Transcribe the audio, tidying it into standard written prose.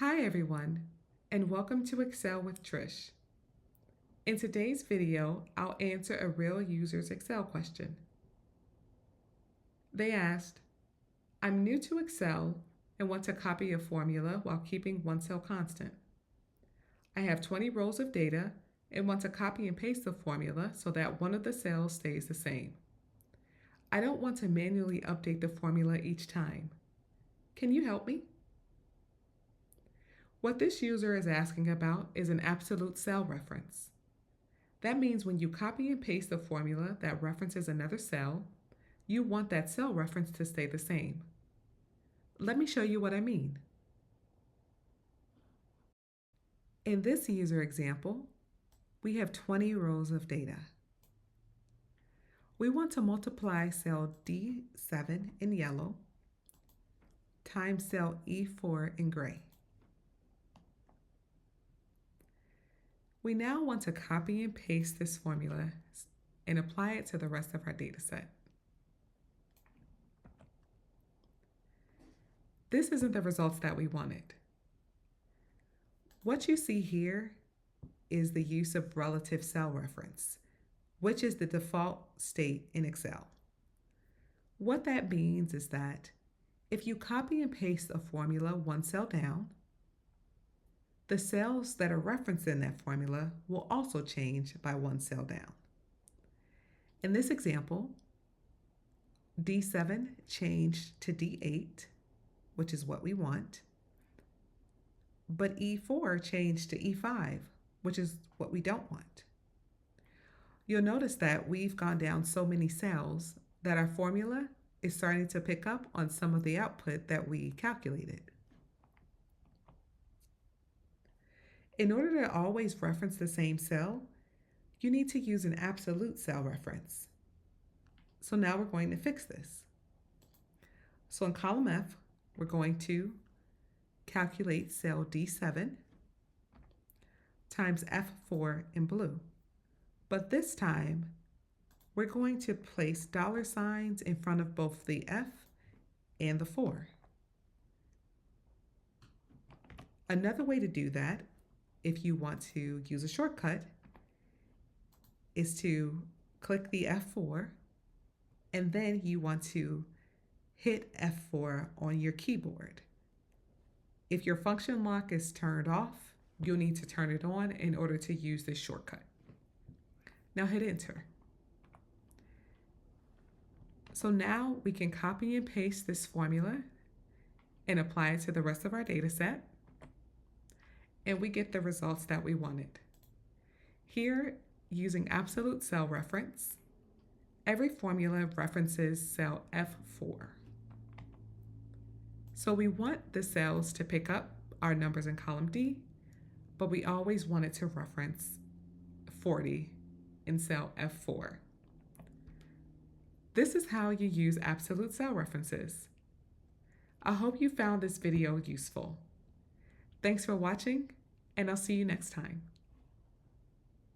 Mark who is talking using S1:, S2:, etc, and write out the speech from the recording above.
S1: Hi everyone, and welcome to Excel with Trish. In today's video, I'll answer a real user's Excel question. They asked, I'm new to Excel and want to copy a formula while keeping one cell constant. I have 20 rows of data and want to copy and paste the formula so that one of the cells stays the same. I don't want to manually update the formula each time. Can you help me? What this user is asking about is an absolute cell reference. That means when you copy and paste the formula that references another cell, you want that cell reference to stay the same. Let me show you what I mean. In this user example, we have 20 rows of data. We want to multiply cell D7 in yellow times cell E4 in gray. We now want to copy and paste this formula and apply it to the rest of our data set. This isn't the results that we wanted. What you see here is the use of relative cell reference, which is the default state in Excel. What that means is that if you copy and paste a formula one cell down, the cells that are referenced in that formula will also change by one cell down. In this example, D7 changed to D8, which is what we want, but E4 changed to E5, which is what we don't want. You'll notice that we've gone down so many cells that our formula is starting to pick up on some of the output that we calculated. In order to always reference the same cell, you need to use an absolute cell reference. So now we're going to fix this. So in column F, we're going to calculate cell D7 times F4 in blue. But this time, we're going to place dollar signs in front of both the F and the 4. Another way to do that, if you want to use a shortcut, is to click the F4 and then you want to hit F4 on your keyboard. If your function lock is turned off, you'll need to turn it on in order to use this shortcut. Now hit enter. So now we can copy and paste this formula and apply it to the rest of our data set, and we get the results that we wanted. Here, using absolute cell reference, every formula references cell F4. So we want the cells to pick up our numbers in column D, but we always want it to reference 40 in cell F4. This is how you use absolute cell references. I hope you found this video useful. Thanks for watching, and I'll see you next time.